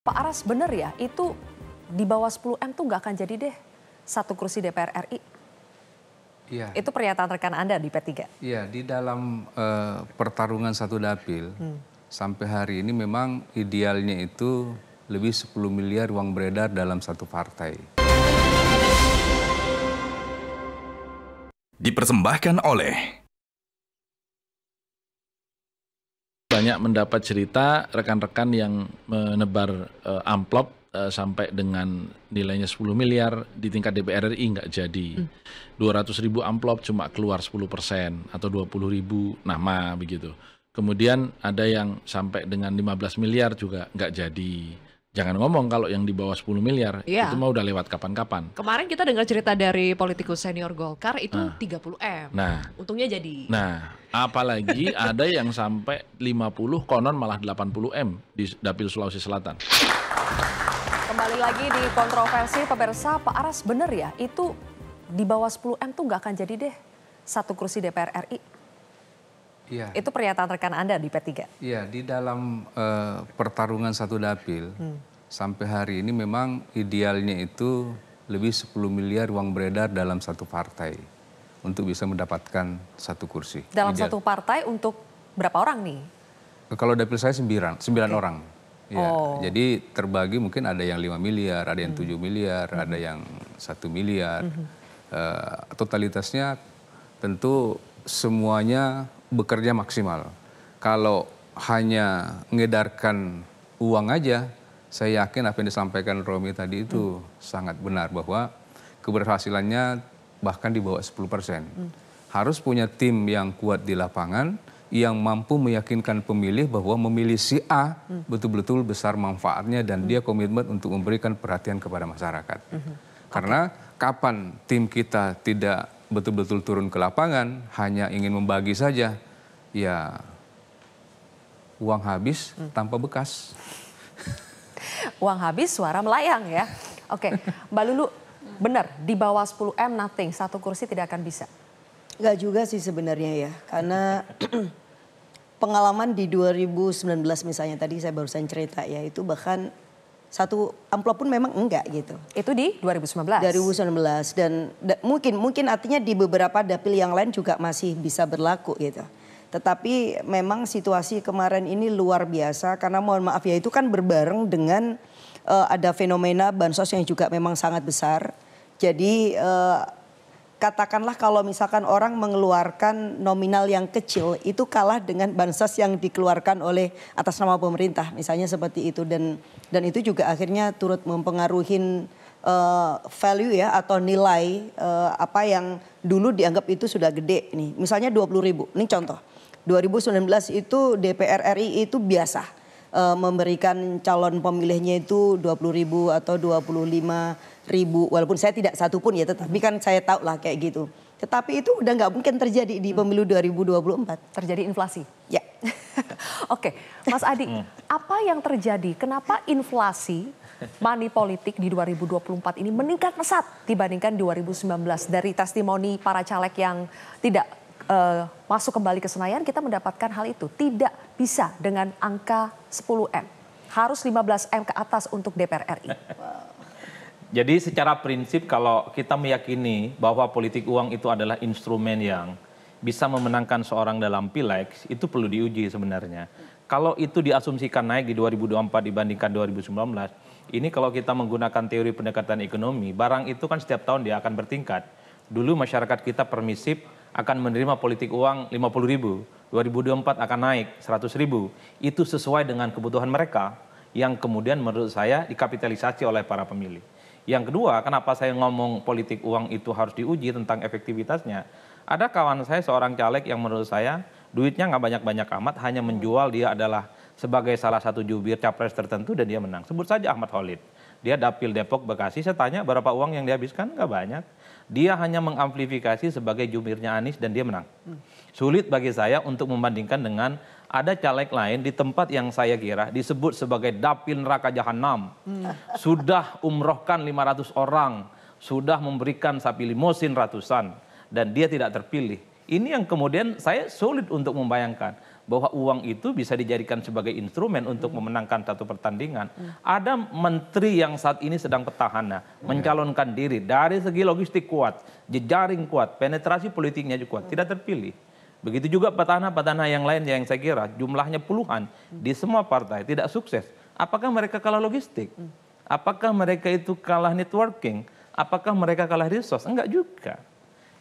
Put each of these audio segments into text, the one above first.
Pak Aras, bener ya itu di bawah 10 M tuh nggak akan jadi deh satu kursi DPR RI? Iya. Itu pernyataan rekan Anda di P3? Iya, di dalam pertarungan satu dapil, sampai hari ini memang idealnya itu lebih 10 miliar uang beredar dalam satu partai. Dipersembahkan oleh banyak mendapat cerita rekan-rekan yang menebar amplop sampai dengan nilainya 10 miliar di tingkat DPR RI nggak jadi. 200.000 amplop cuma keluar 10% atau 20.000 nama begitu. Kemudian ada yang sampai dengan 15 miliar juga nggak jadi. Jangan ngomong kalau yang di bawah 10 miliar, itu mah udah lewat kapan-kapan. Kemarin kita dengar cerita dari politikus senior Golkar itu 30 M. Nah, untungnya jadi. Nah, apalagi ada yang sampai 50, konon malah 80 M di Dapil Sulawesi Selatan. Kembali lagi di kontroversi pemirsa, Pak Aras, bener ya itu di bawah 10 M tuh nggak akan jadi deh satu kursi DPR RI? Iya. Itu pernyataan rekan Anda di P3? Iya, di dalam pertarungan satu dapil, sampai hari ini memang idealnya itu lebih 10 miliar uang beredar dalam satu partai untuk bisa mendapatkan satu kursi. Dalam satu partai untuk berapa orang nih? Kalau dapil saya 9 orang. Ya, jadi terbagi mungkin ada yang 5 miliar, ada yang 7 miliar, ada yang 1 miliar. Totalitasnya tentu semuanya bekerja maksimal. Kalau hanya mengedarkan uang aja, saya yakin apa yang disampaikan Romi tadi itu sangat benar bahwa keberhasilannya bahkan di bawah 10%. Harus punya tim yang kuat di lapangan, yang mampu meyakinkan pemilih bahwa memilih si A betul-betul besar manfaatnya dan dia komitmen untuk memberikan perhatian kepada masyarakat. Karena kapan tim kita tidak betul-betul turun ke lapangan, hanya ingin membagi saja, ya uang habis tanpa bekas. Uang habis, suara melayang ya. Oke, Mbak Lulu, benar di bawah 10 M nothing, satu kursi tidak akan bisa? Enggak juga sih sebenarnya ya, karena pengalaman di 2019 misalnya tadi saya barusan cerita ya, itu bahkan satu amplop pun memang enggak gitu. Itu di 2019? 2019 dan mungkin artinya di beberapa dapil yang lain juga masih bisa berlaku gitu. Tetapi memang situasi kemarin ini luar biasa karena mohon maaf ya itu kan berbareng dengan ada fenomena bansos yang juga memang sangat besar. Jadi katakanlah kalau misalkan orang mengeluarkan nominal yang kecil itu kalah dengan bansos yang dikeluarkan oleh atas nama pemerintah misalnya seperti itu dan itu juga akhirnya turut mempengaruhi value ya atau nilai apa yang dulu dianggap itu sudah gede nih misalnya 20.000 ini contoh 2019 itu DPR RI itu biasa memberikan calon pemilihnya itu 20.000 atau 25.000 walaupun saya tidak satu pun ya tetapi kan saya tahu lah kayak gitu. Tetapi itu udah nggak mungkin terjadi di pemilu 2024. Terjadi inflasi? Ya. Oke, Mas Adi, apa yang terjadi? Kenapa inflasi money politik di 2024 ini meningkat pesat dibandingkan 2019? Dari testimoni para caleg yang tidak masuk kembali ke Senayan, kita mendapatkan hal itu. Tidak bisa dengan angka 10 M. Harus 15 M ke atas untuk DPR RI. Jadi secara prinsip kalau kita meyakini bahwa politik uang itu adalah instrumen yang bisa memenangkan seorang dalam pileg, itu perlu diuji sebenarnya. Kalau itu diasumsikan naik di 2024 dibandingkan 2019, ini kalau kita menggunakan teori pendekatan ekonomi, barang itu kan setiap tahun dia akan bertingkat. Dulu masyarakat kita permisif akan menerima politik uang 50.000, 2024 akan naik 100.000. Itu sesuai dengan kebutuhan mereka yang kemudian menurut saya dikapitalisasi oleh para pemilih. Yang kedua, kenapa saya ngomong politik uang itu harus diuji tentang efektivitasnya. Ada kawan saya seorang caleg yang menurut saya duitnya nggak banyak-banyak amat, hanya menjual dia adalah sebagai salah satu jubir capres tertentu dan dia menang. Sebut saja Ahmad Khalid. Dia dapil Depok Bekasi, saya tanya berapa uang yang dihabiskan, nggak banyak. Dia hanya mengamplifikasi sebagai jubirnya Anies dan dia menang. Sulit bagi saya untuk membandingkan dengan ada caleg lain di tempat yang saya kira disebut sebagai dapil neraka jahanam. Sudah umrohkan 500 orang, sudah memberikan sapi limosin ratusan dan dia tidak terpilih. Ini yang kemudian saya sulit untuk membayangkan bahwa uang itu bisa dijadikan sebagai instrumen untuk memenangkan satu pertandingan. Ada menteri yang saat ini sedang petahana, mencalonkan diri dari segi logistik kuat, jejaring kuat, penetrasi politiknya juga kuat, tidak terpilih. Begitu juga petahana-petahana yang lain yang saya kira jumlahnya puluhan di semua partai tidak sukses. Apakah mereka kalah logistik? Apakah mereka itu kalah networking? Apakah mereka kalah resource? Enggak juga.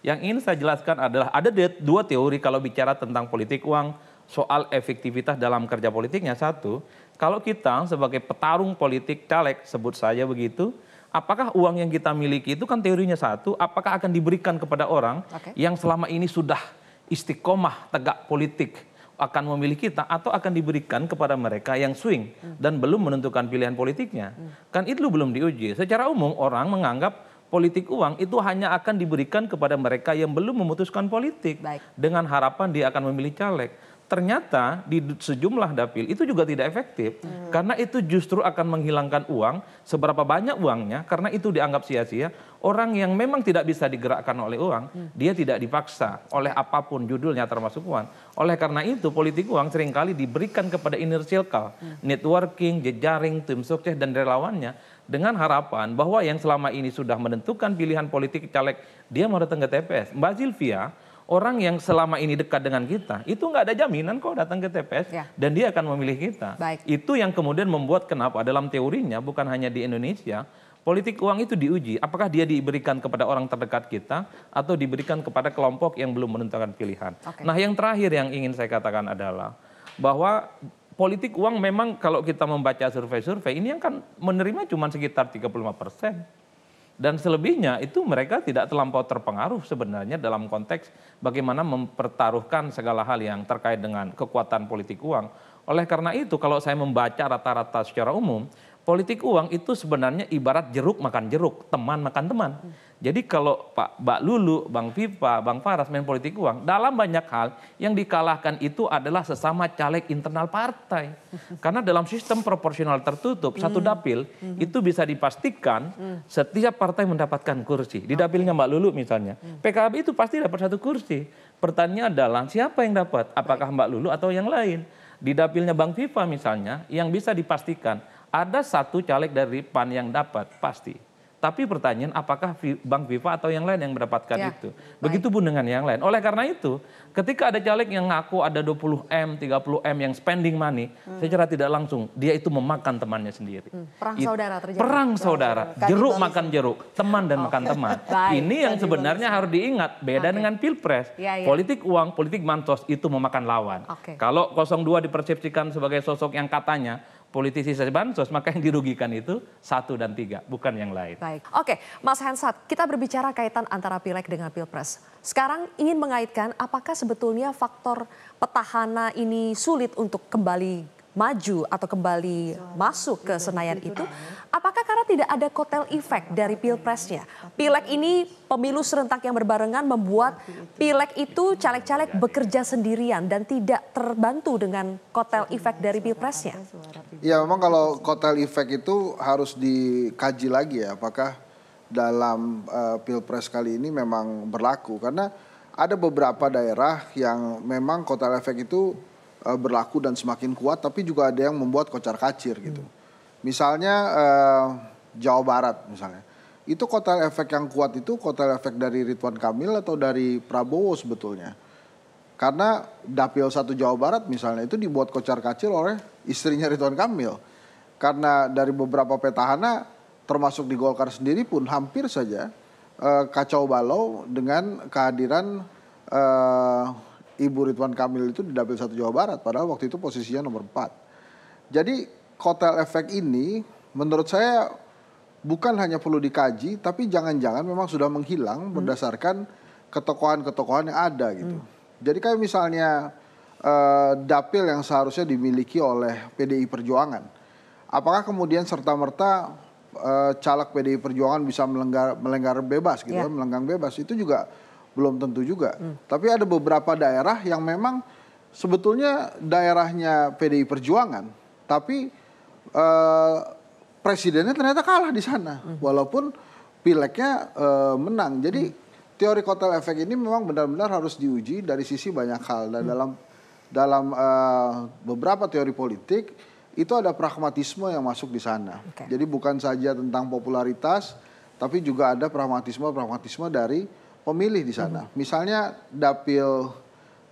Yang ingin saya jelaskan adalah ada dua teori kalau bicara tentang politik uang, soal efektivitas dalam kerja politiknya. Satu, kalau kita sebagai petarung politik caleg, sebut saja begitu, apakah uang yang kita miliki itu kan teorinya satu, apakah akan diberikan kepada orang yang selama ini sudah istiqomah tegak politik akan memilih kita, atau akan diberikan kepada mereka yang swing dan belum menentukan pilihan politiknya. Kan itu belum diuji. Secara umum orang menganggap politik uang itu hanya akan diberikan kepada mereka yang belum memutuskan politik. Dengan harapan dia akan memilih caleg. Ternyata di sejumlah dapil itu juga tidak efektif. Karena itu justru akan menghilangkan uang, seberapa banyak uangnya, karena itu dianggap sia-sia. Orang yang memang tidak bisa digerakkan oleh uang, dia tidak dipaksa oleh apapun judulnya termasuk uang. Oleh karena itu politik uang seringkali diberikan kepada inner circle, networking, jejaring, tim sukses dan relawannya, dengan harapan bahwa yang selama ini sudah menentukan pilihan politik caleg, dia mau datang ke TPS. Mbak Sylvia, orang yang selama ini dekat dengan kita, itu nggak ada jaminan kok datang ke TPS dan dia akan memilih kita. Itu yang kemudian membuat kenapa dalam teorinya bukan hanya di Indonesia, politik uang itu diuji. Apakah dia diberikan kepada orang terdekat kita atau diberikan kepada kelompok yang belum menentukan pilihan. Nah yang terakhir yang ingin saya katakan adalah bahwa politik uang memang kalau kita membaca survei-survei ini yang kan menerima cuma sekitar 35%. Dan selebihnya itu mereka tidak terlampau terpengaruh sebenarnya dalam konteks bagaimana mempertaruhkan segala hal yang terkait dengan kekuatan politik uang. Oleh karena itu kalau saya membaca rata-rata secara umum, politik uang itu sebenarnya ibarat jeruk makan jeruk, teman makan teman. Jadi kalau Mbak Lulu, Bang Viva, Bang Faras main politik uang, dalam banyak hal yang dikalahkan itu adalah sesama caleg internal partai. Karena dalam sistem proporsional tertutup, satu dapil itu bisa dipastikan setiap partai mendapatkan kursi. Di dapilnya Mbak Lulu misalnya, PKB itu pasti dapat satu kursi. Pertanyaannya adalah siapa yang dapat? Apakah Mbak Lulu atau yang lain? Di dapilnya Bang Viva misalnya, yang bisa dipastikan ada satu caleg dari PAN yang dapat, pasti. Tapi pertanyaan apakah Bang Viva atau yang lain yang mendapatkan itu. Begitupun dengan yang lain. Oleh karena itu ketika ada caleg yang ngaku ada 20M, 30M yang spending money, secara tidak langsung dia itu memakan temannya sendiri. Perang saudara terjadi. Perang saudara, jeruk makan jeruk, teman dan makan teman. Ini yang sebenarnya harus diingat, beda dengan Pilpres. Politik uang, politik bansos itu memakan lawan. Kalau 02 dipersepsikan sebagai sosok yang katanya politisi bansos, maka yang dirugikan itu 1 dan 3, bukan yang lain. Baik, oke, Mas Hensat, kita berbicara kaitan antara Pileg dengan Pilpres. Sekarang ingin mengaitkan apakah sebetulnya faktor petahana ini sulit untuk kembali maju atau kembali masuk ke Senayan itu, apakah karena tidak ada kotel efek dari Pilpresnya? Pileg ini pemilu serentak yang berbarengan membuat Pileg itu caleg-caleg bekerja sendirian dan tidak terbantu dengan kotel efek dari Pilpresnya. Ya memang kalau kotel efek itu harus dikaji lagi ya, apakah dalam Pilpres kali ini memang berlaku. Karena ada beberapa daerah yang memang kotel efek itu berlaku dan semakin kuat, tapi juga ada yang membuat kocar-kacir gitu. Misalnya Jawa Barat misalnya, itu kotel efek yang kuat itu kotel efek dari Ridwan Kamil atau dari Prabowo sebetulnya. Karena Dapil 1 Jawa Barat misalnya itu dibuat kocar-kacir oleh istrinya Ridwan Kamil. Karena dari beberapa petahana termasuk di Golkar sendiri pun hampir saja kacau balau dengan kehadiran Ibu Ridwan Kamil itu di Dapil 1 Jawa Barat, padahal waktu itu posisinya nomor 4. Jadi kotel efek ini menurut saya bukan hanya perlu dikaji, tapi jangan-jangan memang sudah menghilang berdasarkan ketokohan-ketokohan yang ada gitu. Jadi kayak misalnya dapil yang seharusnya dimiliki oleh PDI Perjuangan, apakah kemudian serta-merta caleg PDI Perjuangan bisa melenggar bebas gitu, melenggang bebas, itu juga belum tentu juga. Tapi ada beberapa daerah yang memang sebetulnya daerahnya PDI Perjuangan, tapi presidennya ternyata kalah di sana, walaupun pileknya menang. Jadi teori kotel efek ini memang benar-benar harus diuji dari sisi banyak hal. Dan dalam dalam beberapa teori politik itu ada pragmatisme yang masuk di sana. Jadi bukan saja tentang popularitas, tapi juga ada pragmatisme dari pemilih di sana. Misalnya Dapil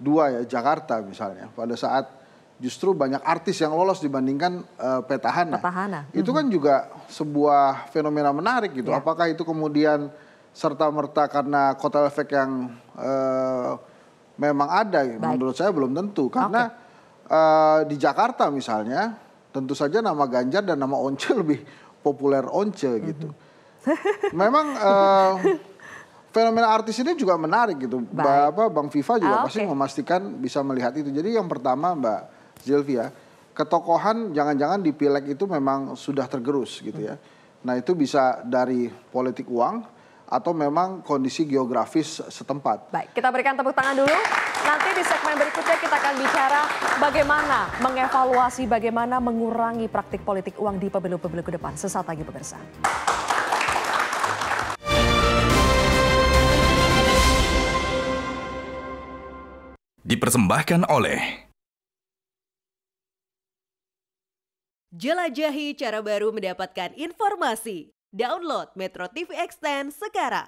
2 ya, Jakarta misalnya, pada saat justru banyak artis yang lolos dibandingkan petahana. Itu kan juga sebuah fenomena menarik gitu. Apakah itu kemudian serta-merta karena kotel efek yang memang ada? Menurut saya belum tentu. Karena di Jakarta misalnya, tentu saja nama Ganjar dan nama Once lebih populer Once gitu. Memang fenomena artis ini juga menarik gitu. Bang Viva juga pasti memastikan bisa melihat itu. Jadi yang pertama Mbak Zilvia, ketokohan jangan-jangan di pileg itu memang sudah tergerus gitu ya. Nah itu bisa dari politik uang atau memang kondisi geografis setempat. Baik, kita berikan tepuk tangan dulu. Nanti di segmen berikutnya kita akan bicara bagaimana mengevaluasi, bagaimana mengurangi praktik politik uang di pemilu-pemilu ke depan. Sesaat lagi pemirsa. Dipersembahkan oleh Jelajahi cara baru mendapatkan informasi. Download Metro TV Extend sekarang.